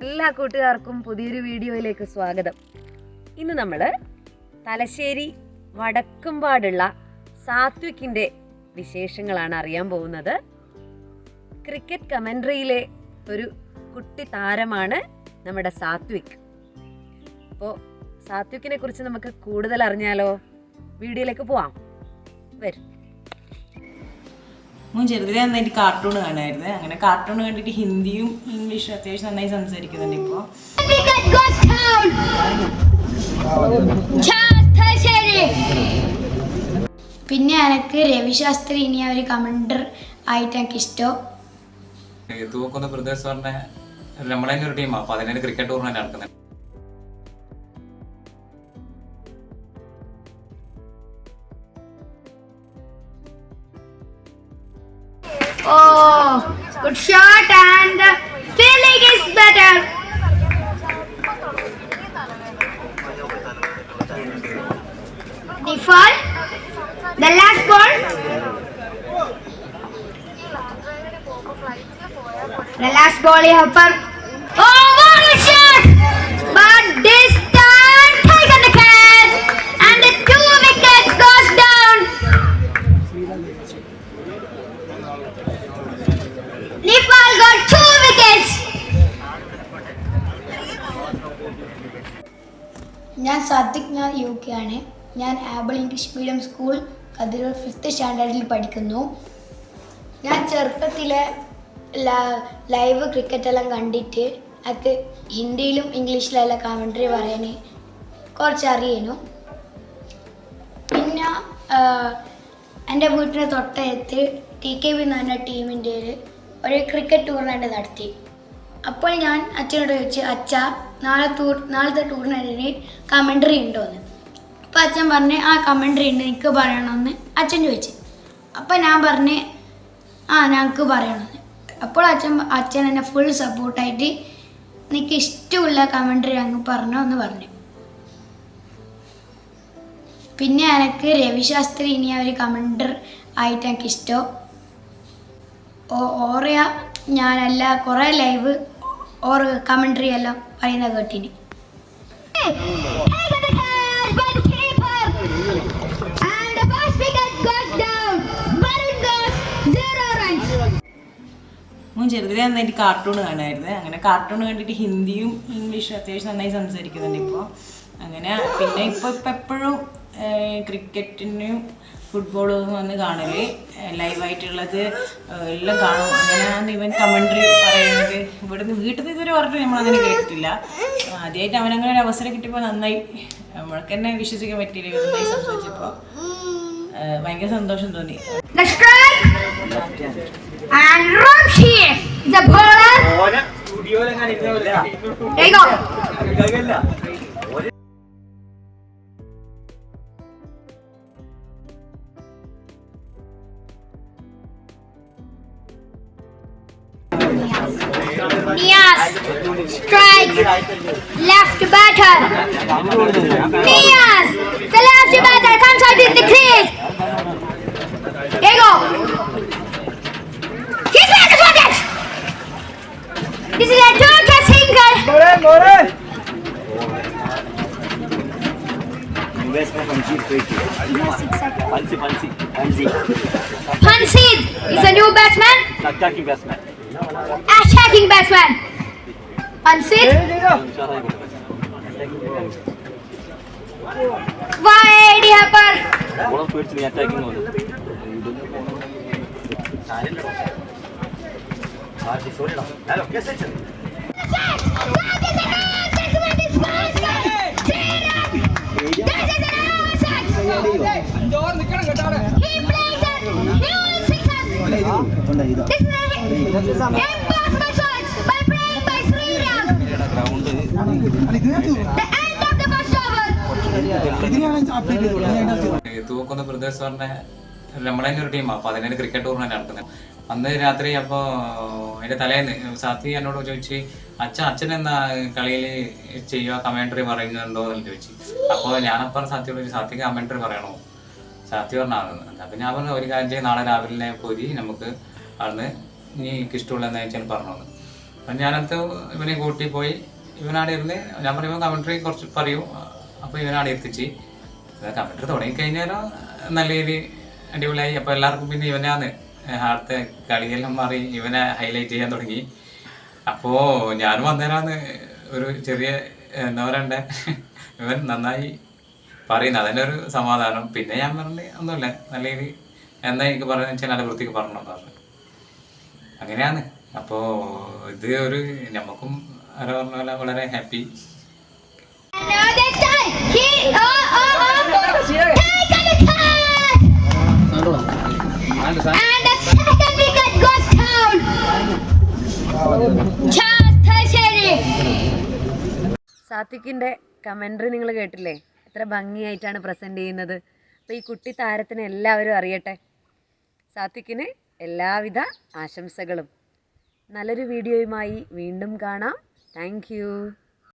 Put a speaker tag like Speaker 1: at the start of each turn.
Speaker 1: എല്ലാ കൂട്ടുകാർക്കും പുതിയൊരു വീഡിയോയിലേക്ക് സ്വാഗതം. ഇന്ന് നമ്മൾ തലശ്ശേരി വടക്കുംപാടുള്ള സാത്വിക്കിൻ്റെ വിശേഷങ്ങളാണ് അറിയാൻ പോകുന്നത്. ക്രിക്കറ്റ് കമൻട്രിയിലെ ഒരു കുട്ടി താരമാണ് നമ്മുടെ സാത്വിക്. അപ്പോൾ സാത്വിക്കിനെ കുറിച്ച് നമുക്ക് കൂടുതൽ അറിഞ്ഞാലോ? വീഡിയോയിലേക്ക് പോവാം, വരും.
Speaker 2: മുൻ ചെറുതിലെ നന്നായിട്ട് കാർട്ടൂൺ കാണുമായിരുന്നു. അങ്ങനെ കാർട്ടൂൺ കണ്ടിട്ട് ഹിന്ദിയും ഇംഗ്ലീഷും അത്യാവശ്യം നന്നായി സംസാരിക്കുന്നുണ്ട് ഇപ്പോൾ.
Speaker 3: പിന്നെ എനിക്ക് രവിശാസ്ത്രി ഇനി ഒരു കമൻഡർ ആയിട്ട് എനിക്ക് ഇഷ്ടം.
Speaker 4: തൂക്കുന്ന പ്രദേശ് പറഞ്ഞ നമ്മളെ തന്നെ ഒരു ടീമാണ്. അപ്പോൾ അതിനെ ക്രിക്കറ്റ് ടൂർണമെന്റ് നടക്കുന്നത്.
Speaker 3: Oh, good shot and feeling is better. Nifal, the last ball. The last ball here for. Oh, what a shot! But this time taken the catch and the 2 wickets goes down. Nifal got 2 wickets. ഞാൻ സാത്വിക്, ഞാൻ UK ആണ്. ഞാൻ ആബിൾ English medium school Kathiroor 5th സ്റ്റാൻഡേർഡിൽ പഠിക്കുന്നു. ഞാൻ ചെറുപ്പത്തിലെ live ക്രിക്കറ്റെല്ലാം കണ്ടിട്ട് അത് ഹിന്ദിയിലും ഇംഗ്ലീഷിലെല്ലാം കമൻട്രി പറയാൻ കുറച്ച് അറിയുന്നു. പിന്നെ എൻ്റെ വീട്ടിന് തൊട്ടടുത്ത് TKB എന്ന് പറഞ്ഞ ടീമിൻ്റെ ഒരു ക്രിക്കറ്റ് ടൂർണമെൻറ്റ് നടത്തി. അപ്പോൾ ഞാൻ അച്ഛനോട് ചോദിച്ചു, അച്ഛാ നാളത്തെ ടൂർണമെൻറ്റിന് കമൻട്രി ഉണ്ടോയെന്ന്. അപ്പോൾ അച്ഛൻ പറഞ്ഞ് ആ കമൻട്രി ഉണ്ട്, എനിക്ക് പറയണമെന്ന് അച്ഛൻ ചോദിച്ചു. അപ്പോൾ ഞാൻ പറഞ്ഞ് ഞങ്ങൾക്ക് പറയണമെന്ന്. അപ്പോൾ അച്ഛൻ എന്നെ ഫുൾ സപ്പോർട്ടായിട്ട് എനിക്ക് ഇഷ്ടമുള്ള കമൻട്രി അങ്ങ് പറഞ്ഞോ എന്ന് പറഞ്ഞു. പിന്നെ എനിക്ക് രവിശാസ്ത്രി ഇനി ഒരു കമൻഡർ ആയിട്ട് എനിക്ക് ഇഷ്ടം. ഓറിയ ഞാനല്ല കുറേ ലൈവ് കമൻട്രി എല്ലാം പറയുന്ന കേട്ടിന്.
Speaker 2: മുൻ ചെറുതിലെ നന്നായിട്ട് കാർട്ടൂൺ കാണുമായിരുന്നു. അങ്ങനെ കാർട്ടൂൺ കണ്ടിട്ട് ഹിന്ദിയും ഇംഗ്ലീഷും അത്യാവശ്യം നന്നായി സംസാരിക്കുന്നുണ്ട് ഇപ്പോൾ. അങ്ങനെ പിന്നെ ഇപ്പോൾ എപ്പോഴും ക്രിക്കറ്റിനും ഫുട്ബോളും വന്ന് കാണല് ലൈവായിട്ടുള്ളത് എല്ലാം കാണും. അങ്ങനെയാണ് ഇവൻ കമൻട്രി പറയുന്നത്. ഇവിടുന്ന് വീട്ടിൽ നിന്ന് ഇതുവരെ പറഞ്ഞിട്ട് നമ്മളങ്ങനെ കേട്ടിട്ടില്ല. ആദ്യമായിട്ട് അവനങ്ങനെ ഒരു അവസരം കിട്ടിയപ്പോൾ നന്നായി, നമ്മൾക്ക് തന്നെ വിശ്വസിക്കാൻ പറ്റിയില്ല. നന്നായി സംസാരിച്ചപ്പോൾ ഭയങ്കര സന്തോഷം തോന്നി.
Speaker 3: And Ramshi, the bowler. There you go. Niyaz, strike, left batter. Niyaz, the left batter comes out in the crease. There you go. He's back to it. This is a total single. Pansid is a new batsman.
Speaker 5: Attacking batsman.
Speaker 3: Attacking batsman. Pansid. Wide hopper.
Speaker 5: One of the attacking one. Hello, guess it.
Speaker 4: തൂക്കുന്ന Pradesh പറഞ്ഞ നമ്മളെ തന്നെ ഒരു ടീമാണ്. അപ്പോൾ അതിനെ cricket tournament നടക്കുന്നത്. അന്ന് രാത്രി അപ്പോൾ അതിൻ്റെ തലേന്ന് സാത്വി എന്നോട് ചോദിച്ച്, അച്ഛനെന്നാ കളിയിൽ ചെയ്യുക, കമൻട്രി പറയുന്നുണ്ടോ എന്ന് ചോദിച്ചു. അപ്പോൾ ഞാനപ്പം സാത്വിയോട് സാത്വിക്ക് കമൻട്രി പറയണോ? സാത്വി പറഞ്ഞാകുന്നത്. അപ്പം ഞാൻ പറഞ്ഞു, ഒരു കാര്യം ചെയ്യും, നാളെ രാവിലെ പോയി നമുക്ക് അവിടുന്ന് നീ ഇഷ്ടമുള്ള എന്താ വെച്ചാൽ പറഞ്ഞു. അപ്പം ഞാനത് ഇവനെ കൂട്ടി പോയി. ഇവനാടെ ഇരുന്ന് ഞാൻ പറയുമ്പോൾ കമൻട്രി കുറച്ച് പറയൂ. അപ്പോൾ ഇവനാടെ എത്തിച്ച് കമൻട്രി തുടങ്ങിക്കഴിഞ്ഞാലോ നല്ല രീതിയിൽ അടിപൊളിയായി. അപ്പോൾ എല്ലാവർക്കും പിന്നെ ഇവനാണ് അടുത്ത കളിയെല്ലാം മാറി ഇവനെ ഹൈലൈറ്റ് ചെയ്യാൻ തുടങ്ങി. അപ്പോൾ ഞാനും അന്നേരമാണ് ഒരു ചെറിയ എന്താ പറയണ്ടേ, ഇവൻ നന്നായി പറയുന്നത്, അതിൻ്റെ ഒരു സമാധാനം. പിന്നെ ഞാൻ പറഞ്ഞത് ഒന്നുമില്ല, നല്ല രീതി എന്താ എനിക്ക് പറയുന്നത് വെച്ചാൽ നല്ല വൃത്തിക്ക് പറഞ്ഞെന്ന് പറഞ്ഞു. അങ്ങനെയാണ്. അപ്പോൾ ഇത് ഒരു നമുക്കും ആരോ പറഞ്ഞ പോലെ വളരെ ഹാപ്പി.
Speaker 1: സാത്വിക്കിൻ്റെ കമൻട്രി നിങ്ങൾ കേട്ടില്ലേ? എത്ര ഭംഗിയായിട്ടാണ് പ്രസൻറ്റ് ചെയ്യുന്നത്. അപ്പോൾ ഈ കുട്ടി താരത്തിന് എല്ലാവരും അറിയട്ടെ. സാത്വിക്കിന് എല്ലാവിധ ആശംസകളും. നല്ലൊരു വീഡിയോയുമായി വീണ്ടും കാണാം. താങ്ക്